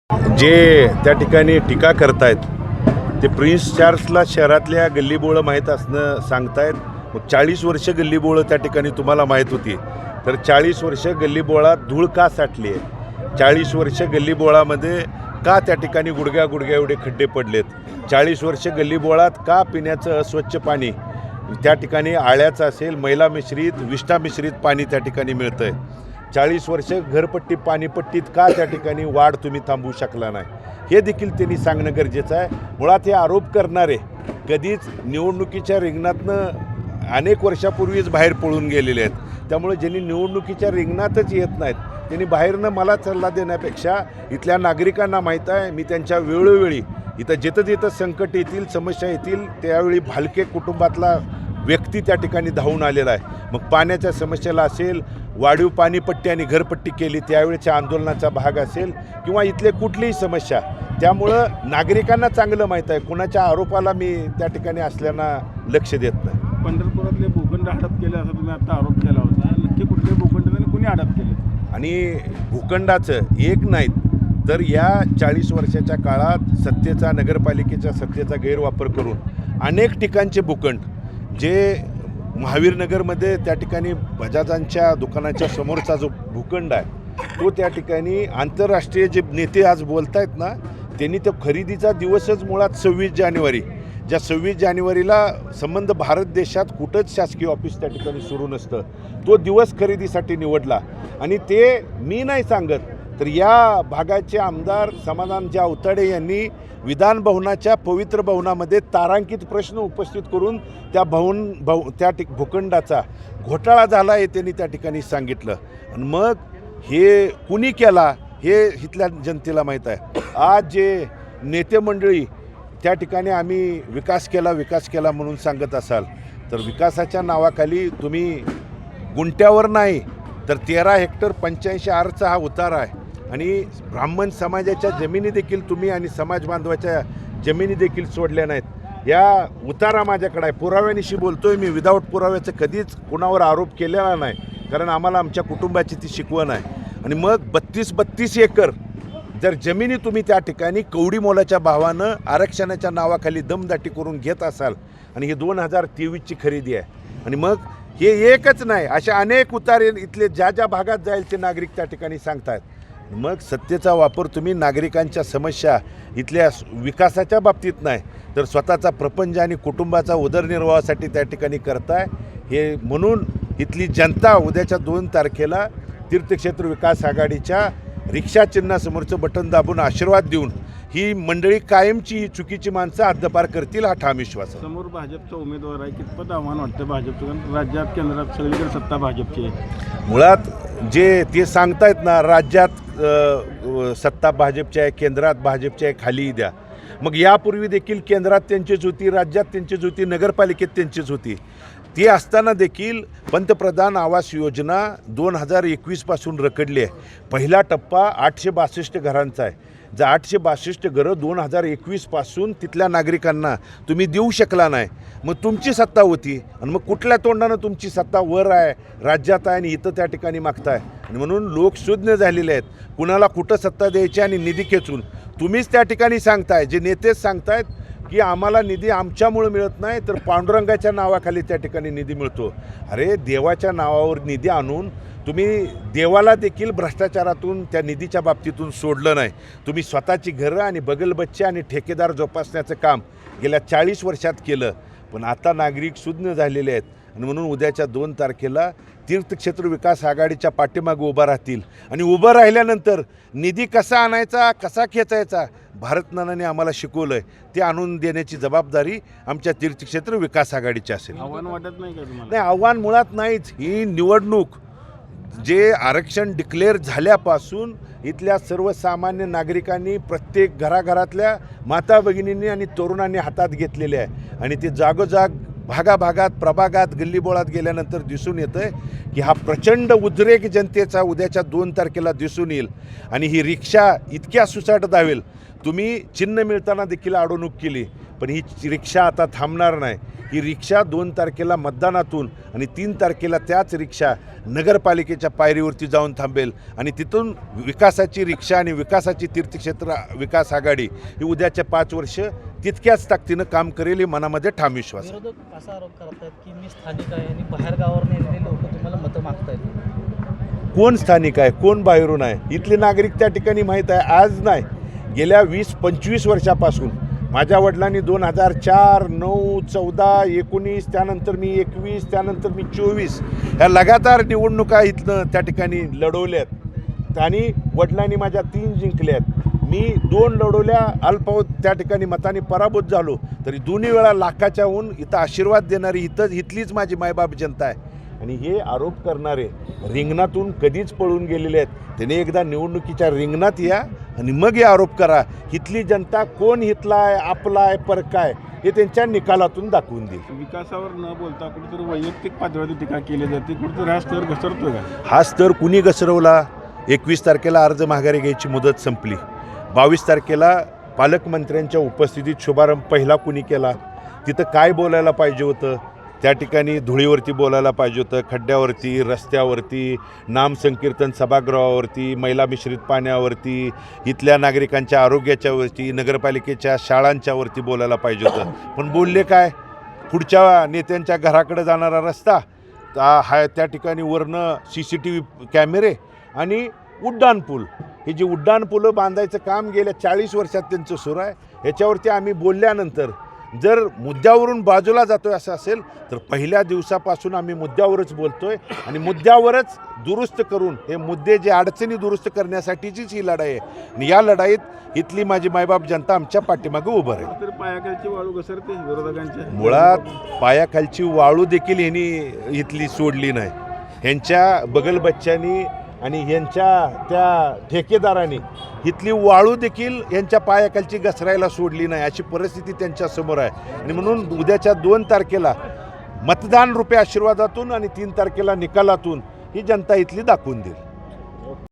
जे त्या ठिकाणी टीका करतायत ते प्रिन्स चार्ल्सला शहरातल्या गल्लीबोळं माहीत असणं सांगतायत. 40 वर्ष गल्लीबोळं त्या ठिकाणी तुम्हाला माहीत होती, तर 40 वर्ष गल्लीबोळात धूळ का साठली आहे? 40 वर्ष गल्लीबोळामध्ये का त्या ठिकाणी गुडघ्या एवढे खड्डे पडलेत? 40 वर्ष गल्लीबोळात का पिण्याचं अस्वच्छ पाणी त्या ठिकाणी आळ्याचं असेल, मैला मिश्रित, विष्ठा मिश्रित पाणी त्या ठिकाणी मिळतं आहे? 40 वर्ष घरपट्टी पाणीपट्टीत का त्या ठिकाणी वाढ तुम्ही थांबवू शकला नाही? हे देखील त्यांनी सांगणं गरजेचं आहे. मुळात हे आरोप करणारे कधीच निवडणुकीच्या रिंगणातनं अनेक वर्षापूर्वीच बाहेर पळून गेलेले आहेत. त्यामुळे ज्यांनी निवडणुकीच्या रिंगणातच येत नाहीत त्यांनी बाहेरनं मला सल्ला देण्यापेक्षा इथल्या नागरिकांना माहीत आहे, मी त्यांच्या वेळोवेळी इथं जिथं संकट येतील, समस्या येतील, त्यावेळी भालके कुटुंबातला व्यक्ती त्या ठिकाणी धावून आलेला आहे. मग पाण्याच्या समस्येला असेल, वाढीव पाणीपट्टी आणि घरपट्टी केली त्यावेळेच्या आंदोलनाचा भाग असेल, किंवा इथले कुठलीही समस्या, त्यामुळं नागरिकांना चांगलं माहीत आहे. कुणाच्या आरोपाला मी त्या ठिकाणी असल्यानं लक्ष देत नाही. पंढरपुरातले भूखंड हडप केले असं तुम्ही आता आरोप केला होता. नक्की कुठले भूखंड आणि कुणी हडप केले? आणि भूखंडाचं एक नाहीत तर या 40 वर्षाच्या काळात सत्तेचा, नगरपालिकेच्या सत्तेचा गैरवापर करून अनेक ठिकाणचे भूखंड, जे महावीरनगरमध्ये त्या ठिकाणी बजाजांच्या दुकानाच्या समोरचा जो भूखंड आहे तो त्या ठिकाणी आंतरराष्ट्रीय जे नेते आज बोलत आहेत ना, त्यांनी तो खरेदीचा दिवसच मुळात 26 जानेवारी, ज्या 26 जानेवारीला संबंध भारत देशात कुठंच शासकीय ऑफिस त्या ठिकाणी सुरू नसतं, तो दिवस खरेदीसाठी निवडला. आणि ते मी नाही सांगत, तर या भागाचे आमदार समाधानजी आवताडे यांनी विधान भवनाच्या पवित्र भवनामध्ये तारांकित प्रश्न उपस्थित करून त्या भूखंडाचा घोटाळा झाला आहे त्यांनी त्या ठिकाणी सांगितलं. आणि मग हे कुणी केला हे इथल्या जनतेला माहीत आहे. आज जे नेते मंडळी त्या ठिकाणी आम्ही विकास केला म्हणून सांगत असाल, तर विकासाच्या नावाखाली तुम्ही गुंट्यावर नाही तर 13 हेक्टर 85 आरचा हा उतारा आहे. आणि ब्राह्मण समाजाच्या जमिनी देखील तुम्ही आणि समाज बांधवाच्या जमिनी देखील सोडल्या नाहीत. या उतारा माझ्याकडे आहे, पुराव्यानिशी बोलतोय मी. विदाऊट पुराव्याचं कधीच कुणावर आरोप केलेला नाही, कारण आम्हाला आमच्या कुटुंबाची ती शिकवण आहे. आणि मग 32 एकर जर जमिनी तुम्ही त्या ठिकाणी कवडी मोलाच्या भावानं आरक्षणाच्या नावाखाली दमदाटी करून घेत असाल, आणि ही 2023ची खरेदी आहे, आणि मग हे एकच नाही, अशा अनेक उतारे इथले ज्या भागात जाईल ते नागरिक त्या ठिकाणी सांगतात. मग सत्तेचा वापर तुम्ही नागरिकांच्या समस्या इथल्या विकासाच्या बाबतीत नाही तर स्वतःचा प्रपंच आणि कुटुंबाचा उदरनिर्वाहासाठी त्या ठिकाणी करताय. हे म्हणून इथली जनता उद्याच्या 2 तारखेला तीर्थक्षेत्र विकास आघाडीच्या रिक्षा चिन्हासमोरचं बटन दाबून आशीर्वाद देऊन ही मंडळी कायमची चुकीची माणसं हद्दपार करतील, हा ठाम विश्वास आहे. समोर भाजपचा उमेदवार आहे, कितपत आव्हान वाटतं भाजपचं? कारण राज्यात, केंद्रात सगळीकडे सत्ता भाजपची आहे. मुळात जे ते सांगतायत ना, राज्यात सत्ता भाजपची आहे, केंद्रात भाजपची आहे, खाली द्या. मग यापूर्वी देखील केंद्रात त्यांचीच होती, राज्यात त्यांचीच होती, नगरपालिकेत त्यांचीच होती. ती असताना देखील पंतप्रधान आवास योजना 2021 पासून रखडली आहे. पहिला टप्पा 862 घरांचा आहे. जर 862 घरं 2021 पासून तिथल्या नागरिकांना तुम्ही देऊ शकला नाही, मग तुमची सत्ता होती, आणि मग कुठल्या तोंडानं तुमची सत्ता वर आहे, राज्यात आहे, आणि इथं त्या ठिकाणी मागताय? आणि म्हणून लोक शून्य झालेले आहेत. कुणाला कुठं सत्ता द्यायची आणि निधी खेचून तुम्हीच त्या ठिकाणी सांगताय, जे नेतेच सांगतायत की आम्हाला निधी आमच्यामुळं मिळत नाही तर पांडुरंगाच्या नावाखाली त्या ठिकाणी निधी मिळतो. अरे, देवाच्या नावावर निधी आणून तुम्ही देवाला देखील भ्रष्टाचारातून, त्या निधीच्या बाबतीतून सोडलं नाही. तुम्ही स्वतःची घरं आणि बगलबच्चे आणि ठेकेदार जोपासण्याचं काम गेल्या 40 वर्षात केलं. पण आता नागरिक शून्य झालेले आहेत, आणि म्हणून उद्याच्या 2 तारखेला तीर्थक्षेत्र विकास आघाडीच्या पाठीमागे उभा राहतील. आणि उभं राहिल्यानंतर निधी कसा आणायचा, कसा खेचायचा, भारतनानाने आम्हाला शिकवलं आहे, ते आणून देण्याची जबाबदारी आमच्या तीर्थक्षेत्र विकास आघाडीची असेल. आव्हान वाटत नाही का तुम्हाला? नाही, आव्हान मुळात नाहीच. ही निवडणूक जे आरक्षण डिक्लेअर झाल्यापासून इथल्या सर्वसामान्य नागरिकांनी, प्रत्येक घराघरातल्या माता भगिनींनी आणि तरुणांनी हातात घेतलेले आहे. आणि ते जागोजाग, भागाभागात, प्रभागात, गल्लीबोळात गेल्यानंतर दिसून येतं आहे की हा प्रचंड उद्रेक जनतेचा उद्याच्या 2 तारखेला दिसून येईल. आणि ही रिक्षा इतक्या सुसाट धावेल. तुम्ही चिन्ह मिळताना देखील अडवणूक केली, पण ही रिक्षा आता थांबणार नाही. ही रिक्षा 2 तारखेला मतदानातून आणि 3 तारखेला त्याच रिक्षा नगरपालिकेच्या पायरीवरती जाऊन थांबेल आणि तिथून विकासाची रिक्षा आणि विकासाची तीर्थक्षेत्र विकास आघाडी ही उद्याच्या 5 वर्ष तितक्याच ताकदीनं काम करेल हे मनामध्ये ठाम विश्वास आहे. विरोधक असा आरोप करतात की मी स्थानिक आहे आणि बाहेर गावावर नेलेले लोक तुम्हाला मतं मागतायत. कोण स्थानिक आहे, कोण बाहेरून आहे, इथले नागरिक त्या ठिकाणी माहीत आहे. आज नाही, गेल्या 20-25 वर्षापासून माझ्या वडिलांनी 2004, 9, 14, 19, त्यानंतर मी 21, त्यानंतर मी 24 ह्या लगातार निवडणुका इथनं त्या ठिकाणी लढवल्यात आणि वडिलांनी माझ्या 3 जिंकल्यात. मी 2 लढवल्या, अल्पावत त्या ठिकाणी मताने पराभूत झालो, तरी दोन्ही वेळा लाखाच्याहून इथं आशीर्वाद देणारी इथलीच माझी मायबाप जनता आहे. आणि हे आरोप करणारे रिंगणातून कधीच पळून गेलेले आहेत. त्याने एकदा निवडणुकीच्या रिंगणात या आणि मग हे आरोप करा. इथली जनता कोण इथला आहे, आपला आहे, परका आहे हे त्यांच्या निकालातून दाखवून देईल. विकासावर न बोलता कुठेतरी वैयक्तिक पातळीवर टीका केली जाते, कुठेतरी हा स्तर घसरतो का? हा स्तर कुणी घसरवला? 21 तारखेला अर्ज माघारी घ्यायची मुदत संपली. 22 तारखेला पालकमंत्र्यांच्या उपस्थितीत शुभारंभ पहिला कुणी केला? तिथं काय बोलायला पाहिजे होतं? त्या ठिकाणी धुळीवरती बोलायला पाहिजे होतं, खड्ड्यावरती, रस्त्यावरती, नामसंकीर्तन सभागृहावरती, महिला मिश्रित पाण्यावरती, इथल्या नागरिकांच्या आरोग्याच्यावरती, नगरपालिकेच्या शाळांच्यावरती बोलायला पाहिजे होतं. पण बोलले काय? पुढच्या नेत्यांच्या घराकडे जाणारा रस्ता हा, त्या ठिकाणी वरनं CCTV कॅमेरे आणि उड्डाणपूल, हे जे उड्डाणपुलं बांधायचं काम गेल्या 40 वर्षात त्यांचं सुरू आहे. याच्यावरती आम्ही बोलल्यानंतर जर मुद्द्यावरून बाजूला जातोय असं असेल तर पहिल्या दिवसापासून आम्ही मुद्द्यावरच बोलतोय आणि मुद्द्यावरच दुरुस्त करून हे मुद्दे जे अडचणी दुरुस्त करण्यासाठीचीच ही लढाई आहे. आणि या लढाईत इथली माझी मायबाप जनता आमच्या पाठीमागे उभं आहे. तर पायाखालची वाळू घसरते विरोधकांच्या. मुळात पायाखालची वाळू देखील ह्यांनी इथली सोडली नाही. ह्यांच्या बगलबच्च्यांनी आणि ह्यांच्या त्या ठेकेदारांनी इथली वाळू देखील यांच्या पायाखालची घसरायला सोडली नाही. अशी परिस्थिती त्यांच्यासमोर आहे. आणि म्हणून उद्याच्या 2 तारखेला मतदान रूपी आशीर्वादातून आणि 3 तारखेला निकालातून ही जनता इथली दाखवून देईल.